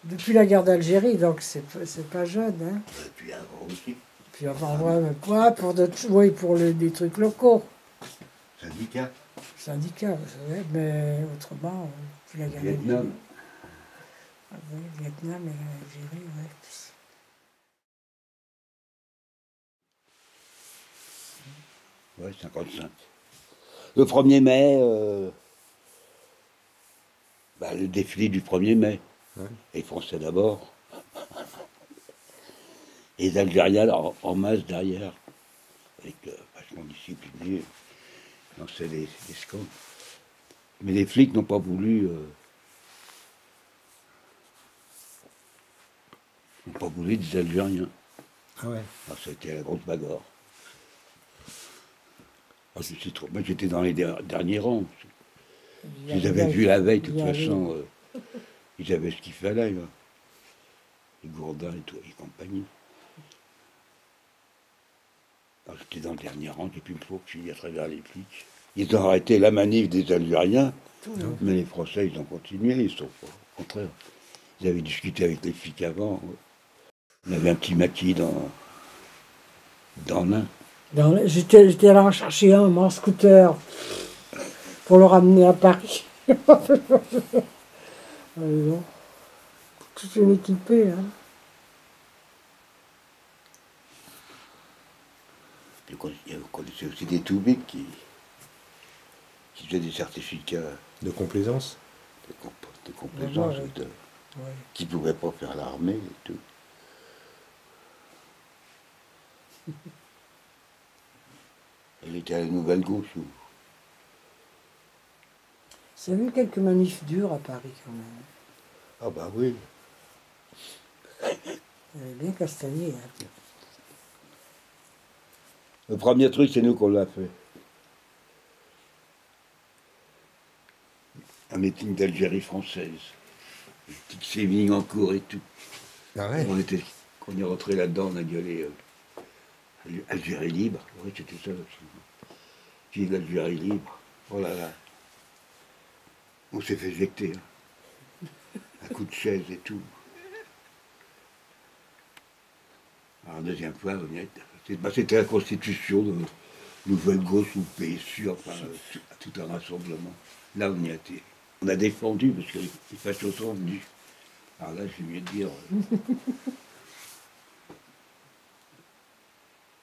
Depuis la guerre d'Algérie, donc c'est pas jeune. Hein. Depuis avant aussi. Puis avant, ouais, quoi, pour oui, pour des trucs locaux. Syndicat. Syndicats, vous savez, mais autrement, depuis la guerre d'Algérie. Vietnam. Ah oui, Vietnam et l'Algérie, ouais. Ouais, 55. Le 1er mai, le défilé du 1er mai. Ouais. Les Français d'abord. Et les Algériens en masse derrière. Avec vachement disciplinés. Non, c'est des scandales. Mais les flics n'ont pas voulu. N'ont pas voulu des Algériens. Ah ouais. Alors c'était la grosse bagarre. Ah, moi j'étais dans les derniers rangs. Je les avais vus la veille, de toute façon. Ils avaient ce qu'il fallait. Là. Les gourdins et tout, et compagnie. Alors j'étais dans le dernier rang, et puis une fois que je suis à travers les flics. Ils ont arrêté la manif des Algériens, mais les Français, ils ont continué, ils sont pas. Au contraire. Ils avaient discuté avec les flics avant. On avait un petit maquis dans l'Ain. J'étais allé en chercher un, mon scooter, pour le ramener à Paris. Alors, tout est équipé, hein. Vous connaissez aussi des toubiques qui faisaient des certificats De complaisance. de complaisance, Ouais. qui ne pouvaient pas faire l'armée et tout. Elle était à la Nouvelle Gauche. J'ai vu quelques manifs durs à Paris quand même. Ah bah oui. Elle est bien castagnée. Hein. Le premier truc, c'est nous qu'on l'a fait. Un meeting d'Algérie française. Une petite sémine en cours et tout. Ah ouais. Quand on est rentré là-dedans, on a gueulé Algérie libre. Oui, c'était ça aussi. Vive l'Algérie libre. Oh là là. On s'est fait éjecter. Hein. Un coup de chaise et tout. Alors, deuxième fois, c'était la constitution de Nouvelle Gauche ou PSU, enfin, tout un rassemblement. Là, on y a été. On a défendu parce que les fachos sont venus. Alors là, je vais mieux dire.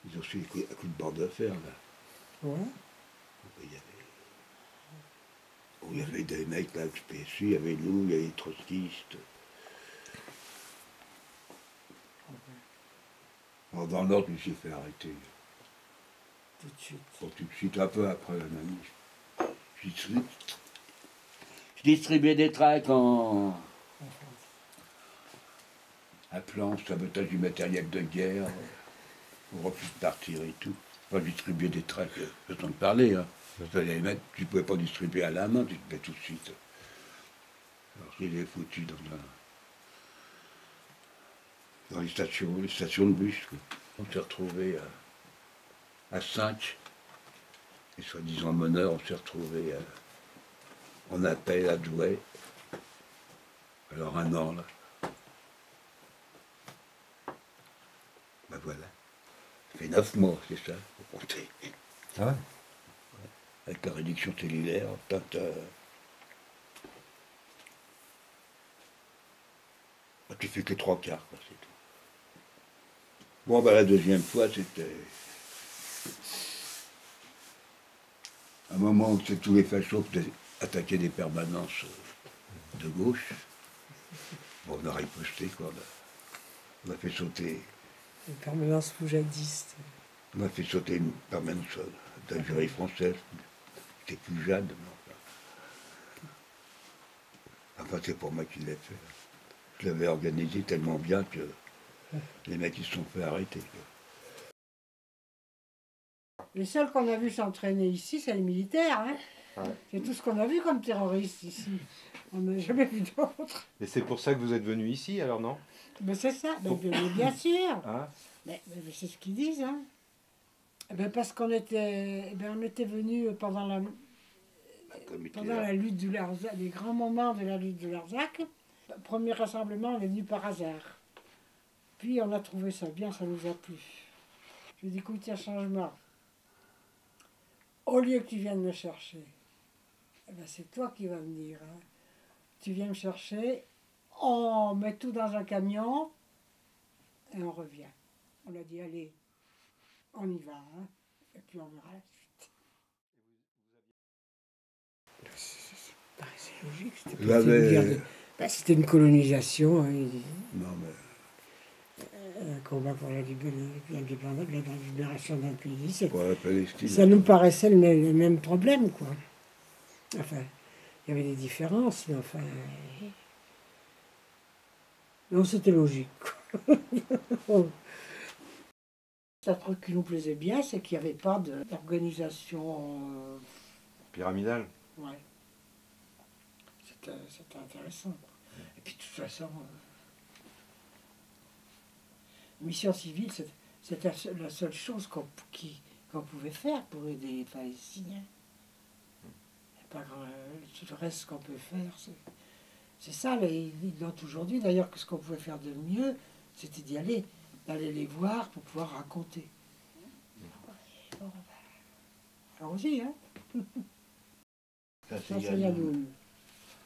Ils ont su un coup de bande de fer, là. Ouais. Il y avait des mecs là, du PSU, il y avait nous, il y avait les trotskistes. Alors, dans l'ordre, je me suis fait arrêter. Tout de suite. Bon, tout de suite, un peu après la manif. Je distribuais des tracts à planche, sabotage du matériel de guerre, on refuse de partir et tout. Enfin, distribuer des tracts, façon de parler. Hein. Fallait les mettre, tu ne pouvais pas distribuer à la main, tu te mets tout de suite. Alors je les ai foutus dans les stations de bus. Quoi. On s'est retrouvés à 5. Et soi-disant meneur, on s'est retrouvés en appel à Douai. Alors 1 an là. Ben voilà. Ça fait 9 mois, c'est ça, faut compter. Ah ouais. Avec la réduction cellulaire, tu fais que 3 quarts, quoi, c'est tout. Bon, ben la deuxième fois, c'était un moment où tous les fachos attaquaient des permanences de gauche. Bon, on a riposté, quoi. On a fait sauter. Les permanences poujadistes. On a fait sauter une permanence d'Algérie française. C'était plus Jade, mais enfin, c'est pour moi qui l'ai fait. Je l'avais organisé tellement bien que les mecs ils se sont fait arrêter. Les seuls qu'on a vus s'entraîner ici, c'est les militaires. Hein. Ouais. C'est tout ce qu'on a vu comme terroristes ici. On n'a jamais vu d'autres. Et c'est pour ça que vous êtes venu ici, alors non? Mais c'est ça, bien sûr. Ah. Mais c'est ce qu'ils disent. Hein. Parce qu'on était, on était venus pendant la lutte du Larzac, les grands moments de la lutte du Larzac. Le premier rassemblement, on est venu par hasard. Puis on a trouvé ça bien, ça nous a plu. Je lui ai dit, écoute, il y a un changement. Au lieu que tu viennes me chercher, eh ben, c'est toi qui vas venir. Hein. Tu viens me chercher, on met tout dans un camion et on revient. On a dit, allez, on y va. Hein. Et puis on verra la suite. C'est logique, c'était une colonisation. Hein. Non, mais Un combat pour la libération d'un pays. pour la Palestine. Ça nous paraissait le même problème, quoi. Enfin, il y avait des différences, mais enfin. Non, c'était logique. Un truc qui nous plaisait bien, c'est qu'il n'y avait pas d'organisation. Pyramidal. Ouais. C'était intéressant. Et puis, de toute façon. Mission civile, c'était la seule chose qu'on pouvait faire pour aider les Palestiniens. Pas tout le reste qu'on peut faire, c'est ça, ils l'ont aujourd'hui. D'ailleurs, que ce qu'on pouvait faire de mieux, c'était d'aller les voir pour pouvoir raconter. Allons-y, hein. Ça, Ça, c'est Yannoun. Yannoun.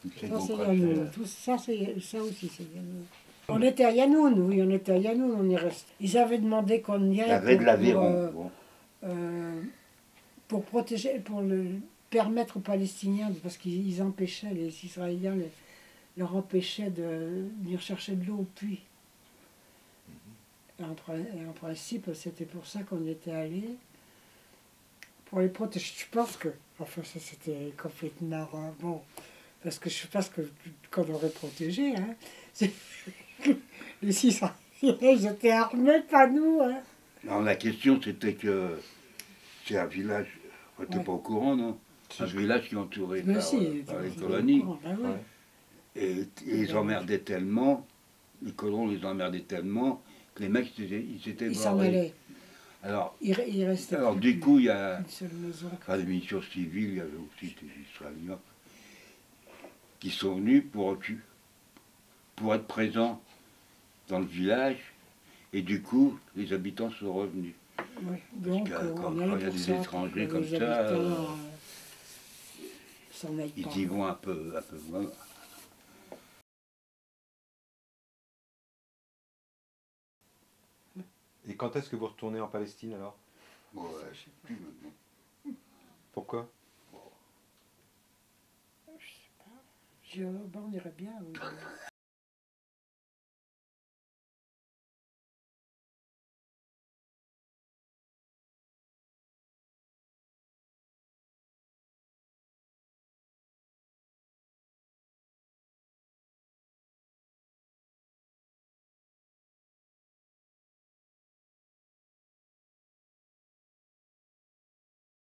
C'est Ça, c'est démocratie. Yannoun. Tout ça, ça aussi, c'est Yannoun. On était à Yannoun, oui, on était à Yannoun, on y reste. Ils avaient demandé qu'on y aille La de l'Aveyron. Bon. pour protéger, permettre aux Palestiniens, parce qu'ils empêchaient, les Israéliens leur empêchaient de venir chercher de l'eau au puits. Et en principe, c'était pour ça qu'on y était allé, pour les protéger. Je pense que, enfin, ça c'était complètement bon, parce que je pense qu'on aurait protégé, hein. Les Israéliens, ils étaient armés, pas nous, hein. Non, la question, c'était que c'est un village, on n'était Ouais. pas au courant, non? Un village qui est entouré Mais par, si, par les tu- colonies. Ben ouais. Ouais. Et ils emmerdaient tellement, les colons les emmerdaient tellement, que les mecs, ils s'étaient Ils s'en barrés. allaient. Alors, Il restait alors plus du coup, il y a, une seule maison. enfin, les missions civiles, il y avait aussi des Israéliens qui sont venus pour être présents dans le village, et du coup, les habitants sont revenus. Oui. Donc, que on quand y allait il y a pour des ça, étrangers pour que comme les ça, habitants, s'en aillent Ils pas. y vont un peu moins. Et quand est-ce que vous retournez en Palestine alors? Bon, ouais, je sais plus maintenant. Pourquoi? Je sais pas. On irait bien. Oui.